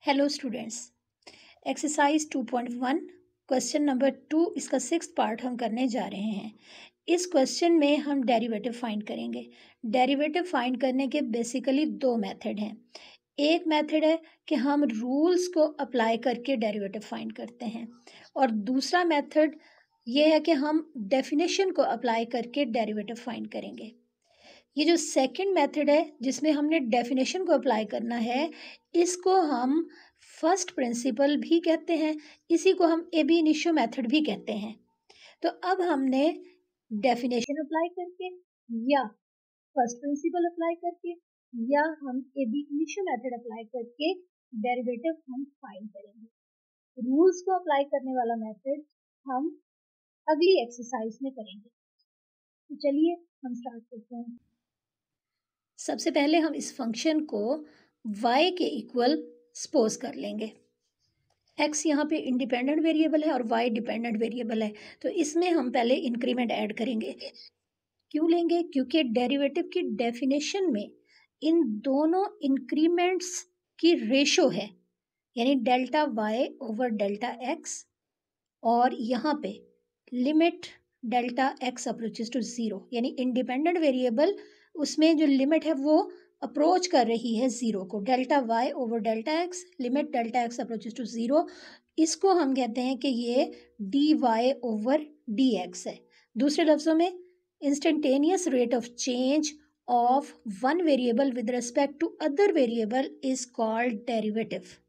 Hello students. Exercise 2.1 question number 2 इसका 6th part हम करने जा रहे हैं। इस क्वेश्चन में हम डेरिवेटिव फाइंड करेंगे। डेरिवेटिव फाइंड करने के बेसिकली दो मेथड हैं। एक मेथड है कि हम रूल्स को अप्लाई करके डेरिवेटिव फाइंड करते हैं और दूसरा मेथड ये है कि हम डेफिनेशन को अप्लाई करके डेरिवेटिव फाइंड करेंगे। ये जो सेकंड मेथड है जिसमें हमने डेफिनेशन को अप्लाई करना है, इसको हम फर्स्ट प्रिंसिपल भी कहते हैं, इसी को हम ए बी इनिशियो मेथड भी कहते हैं। तो अब हमने डेफिनेशन अप्लाई करके या फर्स्ट प्रिंसिपल अप्लाई करके या हम ab initio method apply करके डेरिवेटिव हम फाइंड करेंगे। रूल्स को अप्लाई करने वाला मेथड हम अगली एक्सरसाइज में करेंगे। तो चलिए हम स्टार्ट करते हैं। सबसे पहले हम इस फंक्शन को y के इक्वल सपोज कर लेंगे। x यहाँ पे इंडिपेंडेंट वेरिएबल है और y डिपेंडेंट वेरिएबल है, तो इसमें हम पहले इंक्रीमेंट ऐड करेंगे। क्यों लेंगे? क्योंकि डेरिवेटिव की डेफिनेशन में इन दोनों इंक्रीमेंट्स की रेशो है, यानी delta y over delta x, और यहाँ पे limit delta x approaches to zero, यानी इंडिपेंडेंट वेरिएबल उसमें जो लिमिट है वो अप्रोच कर रही है ज़ीरो को। Delta y over delta x, limit delta x approaches to zero, इसको हम कहते हैं कि ये dy ओवर dx है। दूसरे लफ्ज़ों में instantaneous rate of change of one variable with respect to other variable is called derivative.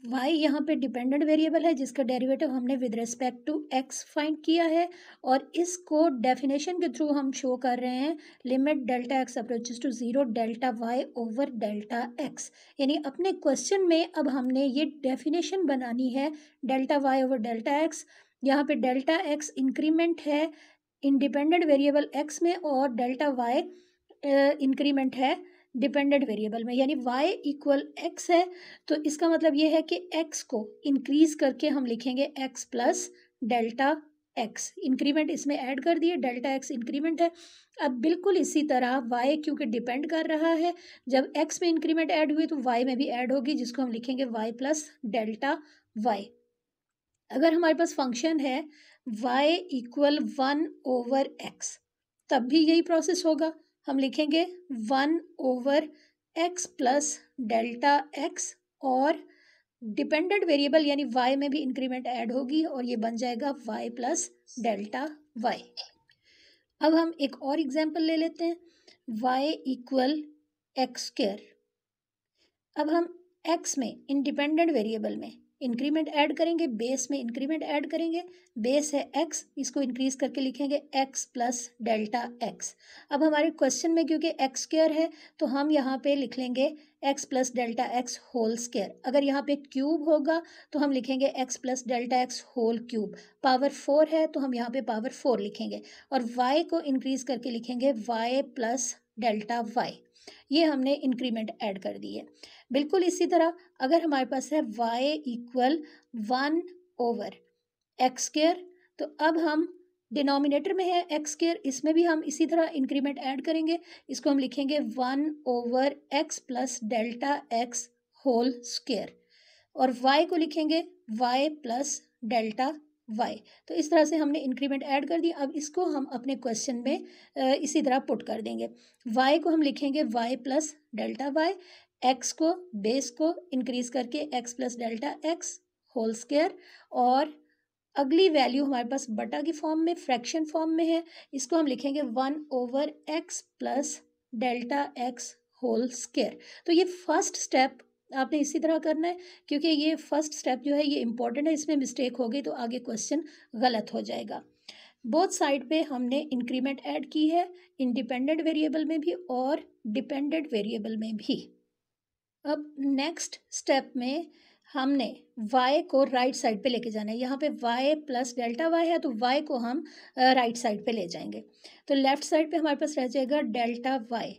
y यहाँ पे डिपेंडेंट वेरिएबल है जिसका डेरिवेटिव हमने with respect to x find किया है, और इसको डेफिनेशन के थ्रू हम शो कर रहे हैं limit delta x approaches to zero delta y over delta x। यानी अपने क्वेश्चन में अब हमने ये डेफिनेशन बनानी है delta y over delta x। यहाँ पे डेल्टा x इंक्रीमेंट है इंडिपेंडेंट वेरिएबल x में और डेल्टा y इंक्रीमेंट है डिपेंडेंट वेरिएबल में, यानी y इक्वल x है। तो इसका मतलब ये है कि x को इंक्रीज करके हम लिखेंगे x plus delta x। Increment इसमें ऐड कर दिए, डेल्टा x इंक्रीमेंट है। अब बिल्कुल इसी तरह y क्योंकि डिपेंड कर रहा है, जब x में इंक्रीमेंट ऐड हुई तो y में भी ऐड होगी, जिसको हम लिखेंगे y प्लस डेल्टा y। अगर हमारे पास फंक्शन है y इक्वल 1 ओवर x, तब भी यही प्रोसेस होगा। हम लिखेंगे 1 over x plus delta x, और डिपेंडेंट वेरिएबल यानी y में भी इंक्रीमेंट ऐड होगी और ये बन जाएगा y प्लस डेल्टा y। अब हम एक और एग्जांपल ले लेते हैं, y इक्वल एक्स स्क्वायर। अब हम x में इंडिपेंडेंट वेरिएबल में इंक्रीमेंट ऐड करेंगे, बेस में इंक्रीमेंट ऐड करेंगे। बेस है x, इसको इंक्रीज करके लिखेंगे x प्लस डेल्टा x। अब हमारे क्वेश्चन में क्योंकि x स्क्वायर है तो हम यहाँ पे लिख लेंगे x plus delta x whole square. अगर यहाँ पे क्यूब होगा तो हम लिखेंगे x plus delta x whole cube. Power 4 है तो हम यहाँ पे पावर 4 लिखेंगे, और y को इंक्रीज करके लिखेंगे y प्लस डेल्टा y। ये हमने इंक्रीमेंट ऐड कर दी है। बिल्कुल इसी तरह अगर हमारे पास है y equal 1 over x square, तो अब हम डिनोमिनेटर में है एक्स स्क्वायर, इसमें भी हम इसी तरह इंक्रीमेंट ऐड करेंगे। इसको हम लिखेंगे 1 over x plus delta x whole square, और y को लिखेंगे y प्लस डेल्टा y। तो इस तरह से हमने इंक्रीमेंट ऐड कर दिया। अब इसको हम अपने क्वेश्चन में इसी तरह पुट कर देंगे। y को हम लिखेंगे y plus delta y, x को बेस को इंक्रीज करके x plus delta x whole square, और अगली वैल्यू हमारे पास बटा की फॉर्म में फ्रैक्शन फॉर्म में है, इसको हम लिखेंगे 1 over x plus delta x whole square. तो ये फर्स्ट स्टेप आपने इसी तरह करना है, क्योंकि ये फर्स्ट स्टेप जो है ये इंपॉर्टेंट है, इसमें मिस्टेक हो गई तो आगे क्वेश्चन गलत हो जाएगा। बोथ साइड पे हमने इंक्रीमेंट ऐड की है, इंडिपेंडेंट वेरिएबल में भी और डिपेंडेंट वेरिएबल में भी। अब नेक्स्ट स्टेप में हमने y को राइट साइड पे लेके जाना है। यहाँ पे y प्लस डेल्टा y है तो y को हम राइट साइड पे ले जाएंगे। तो लेफ्ट साइड पे हमारे पास रह जाएगा डेल्टा y,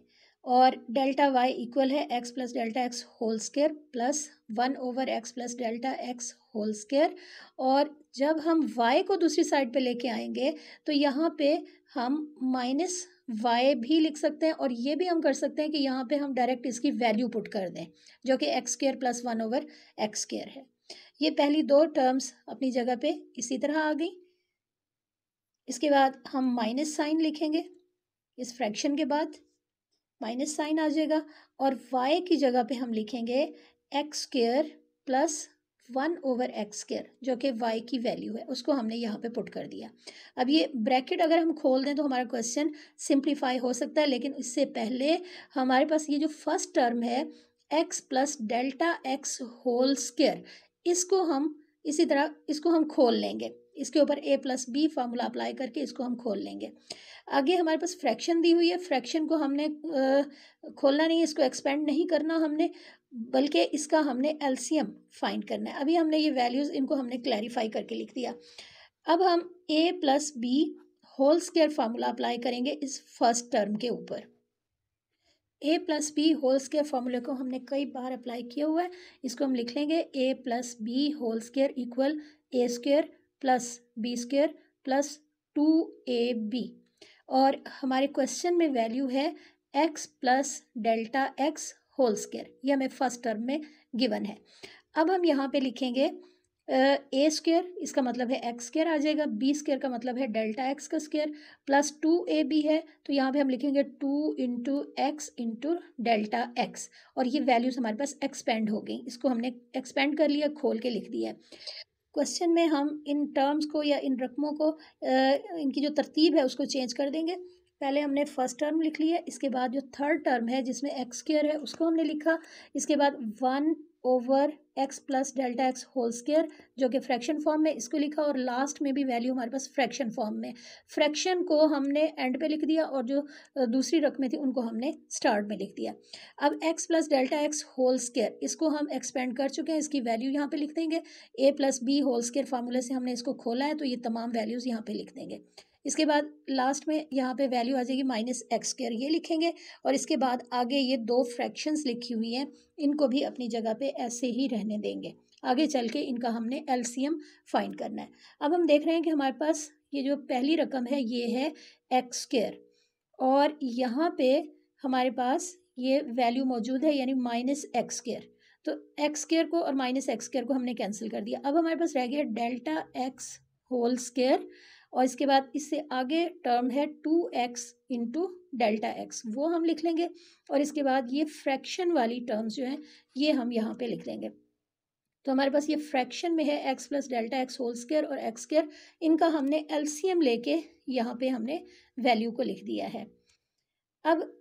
और डेल्टा y इक्वल है x plus delta x whole square plus 1 over x plus delta x whole square. और जब हम y को दूसरी साइड पे लेके आएंगे तो यहाँ पे हम माइनस y भी लिख सकते हैं, और ये भी हम कर सकते हैं कि यहाँ पे हम डायरेक्ट इसकी वैल्यू पुट कर दें, जो कि x² + 1/x² है। ये पहली दो टर्म्स अपनी जगह पे इसी तरह आ गई। इसके बाद हम माइनस साइन लिखेंगे, इस फ्रैक्शन के बाद माइनस साइन आ जाएगा, और y की जगह पे हम लिखेंगे x² + 1/x², जो कि y की वैल्यू है, उसको हमने यहाँ पे पुट कर दिया। अब ये ब्रैकेट अगर हम खोल दें तो हमारा क्वेश्चन सिंप्लीफाई हो सकता है, लेकिन इससे पहले हमारे पास ये जो फर्स्ट टर्म है x + Δx², इसको हम इसी तरह इसको हम खोल लेंगे, इसके ऊपर a + b फार्मूला अप्लाई करके इसको हम खोल लेंगे। आगे हमारे पास फ्रैक्शन दी हुई है, फ्रैक्शन को हमने खोलना नहीं, इसको एक्सपेंड नहीं करना हमने, बल्कि इसका हमने एलसीएम फाइंड करना है। अभी हमने ये वैल्यूज़ इनको हमने क्लैरिफाई करके लिख दिया। अब हम a + b² फार्मूला अप्लाई करेंगे इस फर्स्ट टर्म के ऊपर। a + b² फार्मूले को हमने कई बार अप्लाई किया हुआ है, इसको हम लिख लेंगे a + b² equal a² + b² + 2ab, और हमारे क्वेश्चन में वैल्यू है x + Δx², ये हमें फर्स्ट टर्म में गिवन है। अब हम यहाँ पे लिखेंगे a², इसका मतलब है x² आ जाएगा, b² का मतलब है Δx² + 2ab है, तो यहाँ पे हम लिखेंगे 2 × x × Δx, और ये वैल्यूज़ हमारे पास एक्सपेंड हो गई, इसको हमने एक्सपेंड कर लिया, खोल के लिख दिया। क्वेश्चन में हम इन टर्म्स को या इन रकमों को इनकी जो तरतीब है उसको चेंज कर देंगे। पहले हमने फर्स्ट टर्म लिख लिया, इसके बाद जो थर्ड टर्म है जिसमें x² है उसको हमने लिखा, इसके बाद 1/x + Δx² जो कि फ्रैक्शन फॉर्म में, इसको लिखा, और लास्ट में भी वैल्यू हमारे पास फ्रैक्शन फॉर्म में। फ्रैक्शन को हमने एंड पे लिख दिया, और जो दूसरी रकमें थी उनको हमने स्टार्ट में लिख दिया। अब x + Δx² इसको हम एक्सपेंड कर चुके हैं, इसकी वैल्यू यहाँ पे लिख देंगे। a + b² फार्मूले से हमने इसको खोला है, तो ये तमाम वैल्यूज़ यहाँ पे लिख देंगे। इसके बाद लास्ट में यहाँ पे वैल्यू आ जाएगी -x², ये लिखेंगे, और इसके बाद आगे ये दो फ्रैक्शंस लिखी हुई हैं, इनको भी अपनी जगह पे ऐसे ही रहने देंगे। आगे चल के इनका हमने एलसीएम फाइंड करना है। अब हम देख रहे हैं कि हमारे पास ये जो पहली रकम है ये है x², और यहाँ पे हमारे पास ये वैल्यू मौजूद है, यानी -x², तो x² को और -x² को हमने कैंसिल कर दिया। अब हमारे पास रह गया Δx², और इसके बाद इससे आगे टर्म है 2x × Δx, वो हम लिख लेंगे, और इसके बाद ये फ्रैक्शन वाली टर्म्स जो हैं ये हम यहाँ पे लिख देंगे। तो हमारे पास ये फ्रैक्शन में है x + Δx² और x², इनका हमने एलसीएम लेके यहाँ पे हमने वैल्यू को लिख दिया है। अब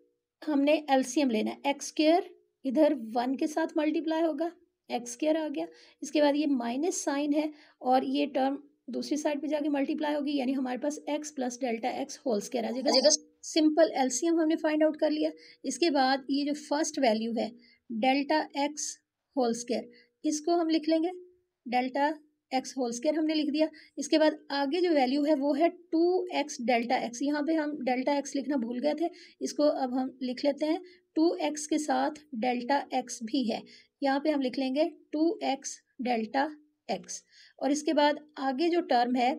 हमने एलसीएम लेना है, x² इधर 1 के साथ मल्टीप्लाई होगा, x² आ गया, इसके बाद ये माइनस साइन है, और ये टर्म दूसरी साइड पे जाके मल्टीप्लाई होगी, यानी हमारे पास x + Δx² आ जाएगा। सिंपल एलसीएम हमने फाइंड आउट कर लिया। इसके बाद ये जो फर्स्ट वैल्यू है Δx², इसको हम लिख लेंगे, Δx² हमने लिख दिया। इसके बाद आगे जो वैल्यू है वो है 2x Δx, यहाँ पे हम Δx लिखना भूल गए थे, इसको अब हम लिख लेते हैं। 2x के साथ Δx भी है, यहाँ पे हम लिख लेंगे 2x Δx, और इसके बाद आगे जो टर्म है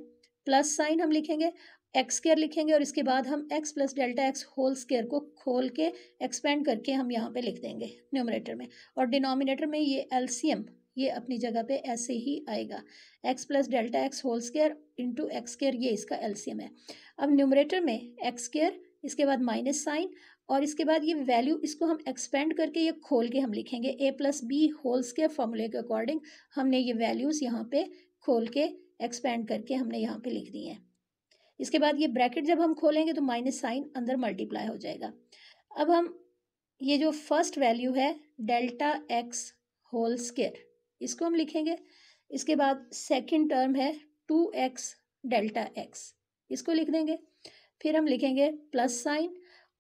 प्लस साइन हम लिखेंगे, x² लिखेंगे, और इसके बाद हम x + Δx² को खोल के एक्सपेंड करके हम यहाँ पे लिख देंगे न्यूमरेटर में, और डिनोमिनेटर में ये एलसीएम ये अपनी जगह पे ऐसे ही आएगा, x + Δx² × x², ये इसका एलसीएम है। अब न्यूमरेटर में x², इसके बाद माइनस साइन, और इसके बाद ये वैल्यू, इसको हम एक्सपेंड करके ये खोल के हम लिखेंगे a + b² फार्मूले के अकॉर्डिंग हमने ये वैल्यूज़ यहाँ पे खोल के एक्सपेंड करके हमने यहाँ पे लिख दी हैं। इसके बाद ये ब्रैकेट जब हम खोलेंगे तो माइनस साइन अंदर मल्टीप्लाई हो जाएगा। अब हम ये जो फर्स्ट वैल्यू है Δx², इसको हम लिखेंगे, इसके बाद सेकंड टर्म है 2x Δx, इसको लिख देंगे, फिर हम लिखेंगे प्लस साइन,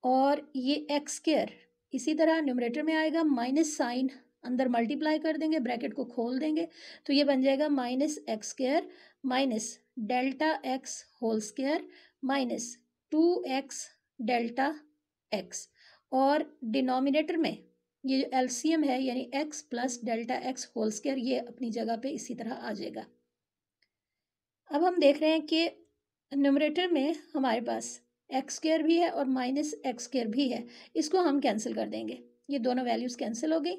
और ये x² इसी तरह न्यूमरेटर में आएगा, माइनस साइन अंदर मल्टीप्लाई कर देंगे, ब्रैकेट को खोल देंगे, तो ये बन जाएगा -x² -Δx² -2x Δx, और डिनोमिनेटर में ये जो एलसीएम है यानी x + Δx², ये अपनी जगह पे इसी तरह आ जाएगा। अब हम देख रहे हैं कि न्यूमरेटर में हमारे पास एक्स स्क्वायर भी है और माइनस एक्स स्क्वायर भी है, इसको हम कैंसिल कर देंगे, ये दोनों वैल्यूज़ कैंसिल हो गई।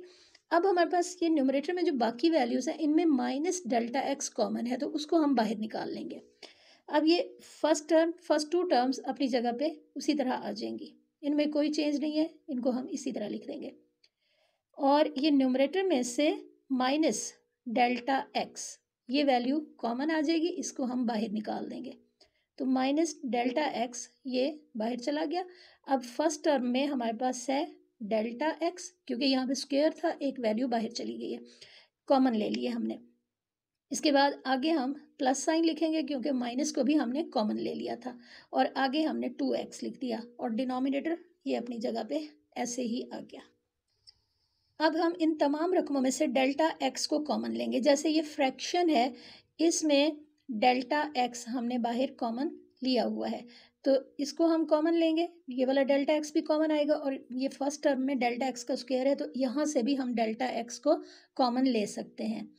अब हमारे पास ये न्यूमरेटर में जो बाकी वैल्यूज़ हैं इनमें माइनस डेल्टा एक्स कॉमन है, तो उसको हम बाहर निकाल लेंगे। अब ये फर्स्ट टू टर्म्स अपनी जगह पे उसी तरह आ जाएंगी, इनमें कोई चेंज नहीं है, इनको हम इसी तरह लिख देंगे। और ये न्यूमरेटर में से माइनस डेल्टा एक्स ये वैल्यू कॉमन आ जाएगी, इसको हम बाहर निकाल देंगे, तो माइनस डेल्टा एक्स ये बाहर चला गया। अब फर्स्ट टर्म में हमारे पास है डेल्टा एक्स, क्योंकि यहाँ पे स्क्वायर था, एक वैल्यू बाहर चली गई है, कॉमन ले लिए हमने। इसके बाद आगे हम प्लस साइन लिखेंगे क्योंकि माइनस को भी हमने कॉमन ले लिया था, और आगे हमने 2x लिख दिया, और डिनोमिनेटर ये अपनी जगह पे ऐसे ही आ गया। अब हम इन तमाम रकमों में से डेल्टा एक्स को कॉमन लेंगे। जैसे ये फ्रैक्शन है, इसमें डेल्टा एक्स हमने बाहर कॉमन लिया हुआ है, तो इसको हम कॉमन लेंगे, ये वाला डेल्टा एक्स भी कॉमन आएगा, और ये फर्स्ट टर्म में डेल्टा एक्स का स्क्वायर है, तो यहाँ से भी हम डेल्टा एक्स को कॉमन ले सकते हैं।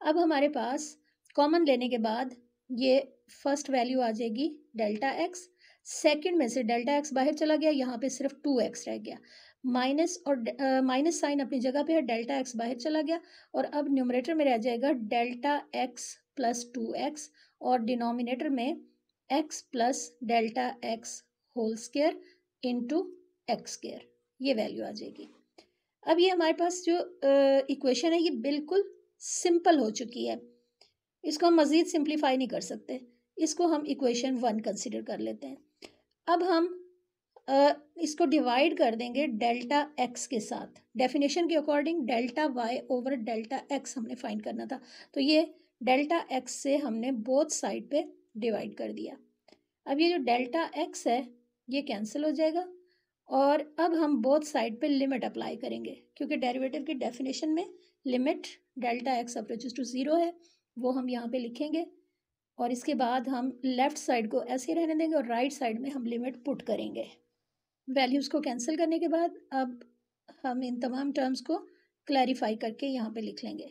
अब हमारे पास कॉमन लेने के बाद ये फर्स्ट वैल्यू आ जाएगी डेल्टा एक्स, सेकंड में से डेल्टा एक्स बाहर चला गया, यहाँ पे सिर्फ 2x रह गया, माइनस और माइनस साइन अपनी जगह पे है, डेल्टा एक्स बाहर चला गया, और अब न्यूमरेटर में रह जाएगा डेल्टा एक्स प्लस 2x, और डिनोमिनेटर में x plus delta x whole square into x square, ये वैल्यू आ जाएगी। अब ये हमारे पास जो इक्वेशन है ये बिल्कुल सिंपल हो चुकी है, इसको हम मज़ीद सिंप्लीफाई नहीं कर सकते, इसको हम इक्वेशन 1 कंसिडर कर लेते हैं। अब हम इसको डिवाइड कर देंगे डेल्टा एक्स के साथ, डेफिनेशन के according delta y over delta x हमने फाइंड करना था, तो ये डेल्टा एक्स से हमने बोथ साइड पे डिवाइड कर दिया। अब ये जो डेल्टा एक्स है ये कैंसिल हो जाएगा, और अब हम बोथ साइड पे लिमिट अप्लाई करेंगे, क्योंकि डेरिवेटिव की डेफिनेशन में limit delta x approaches to 0 है, वो हम यहाँ पे लिखेंगे, और इसके बाद हम लेफ़्ट साइड को ऐसे रहने देंगे और राइट साइड में हम लिमिट पुट करेंगे। वैल्यूज़ को कैंसिल करने के बाद अब हम इन तमाम टर्म्स को क्लैरिफाई करके यहाँ पे लिख लेंगे,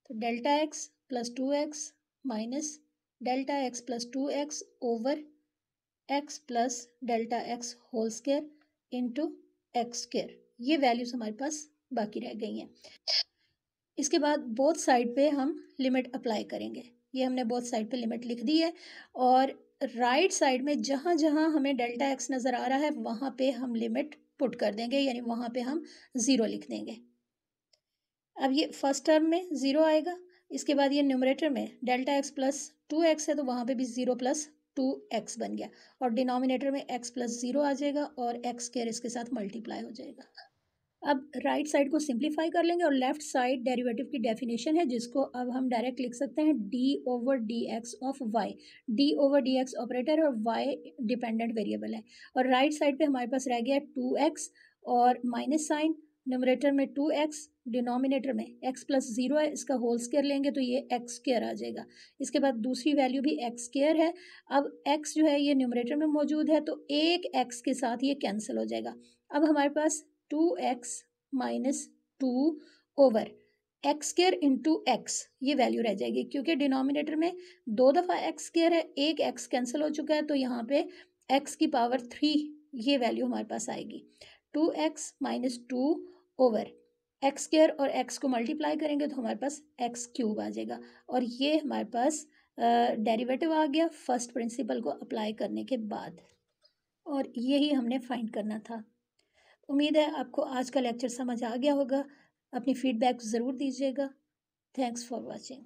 तो delta x plus 2x minus delta x plus 2x over x plus delta x whole square into x square, ये वैल्यूज़ हमारे पास बाकी रह गई हैं। इसके बाद बोथ साइड पे हम लिमिट अप्लाई करेंगे, ये हमने बोथ साइड पे लिमिट लिख दी है, और राइट साइड में जहाँ जहाँ हमें डेल्टा एक्स नज़र आ रहा है वहाँ पे हम लिमिट पुट कर देंगे, यानी वहाँ पे हम 0 लिख देंगे। अब ये फर्स्ट टर्म में 0 आएगा, इसके बाद ये न्यूमरेटर में डेल्टा एक्स प्लस 2x है, तो वहाँ पे भी 0 प्लस 2x बन गया, और डिनोमिनेटर में x प्लस 0 आ जाएगा, और एक्स स्क्वायर इसके साथ मल्टीप्लाई हो जाएगा। अब राइट साइड को सिंप्लीफाई कर लेंगे, और लेफ्ट साइड डेरिवेटिव की डेफिनेशन है, जिसको अब हम डायरेक्ट लिख सकते हैं d over D x of y, d over D x operator है और y डिपेंडेंट वेरिएबल है, और राइट साइड पे हमारे पास रह गया 2x और माइनस साइन, न्यूमरेटर में 2x, डिनोमिनेटर में x प्लस 0 है, इसका होल स्क्वायर लेंगे तो ये एक्स स्क्वायर आ जाएगा। इसके बाद दूसरी वैल्यू भी एक्स स्क्वायर है, अब x जो है ये न्यूमरेटर में मौजूद है, तो एक x के साथ ये कैंसिल हो जाएगा। अब हमारे पास 2x minus 2 over x square into x, ये वैल्यू रह जाएगी, क्योंकि डिनोमिनेटर में 2 दफ़ा एक्स स्क्वायर है, एक एक्स कैंसिल हो चुका है, तो यहाँ पे x की पावर 3 ये वैल्यू हमारे पास आएगी। 2x minus 2 over x square और x को मल्टीप्लाई करेंगे तो हमारे पास x क्यूब आ जाएगा, और ये हमारे पास डेरिवेटिव आ गया फर्स्ट प्रिंसिपल को अप्लाई करने के बाद, और यही हमने फाइंड करना था। उम्मीद है आपको आज का लेक्चर समझ आ गया होगा, अपनी फीडबैक ज़रूर दीजिएगा। Thanks for watching.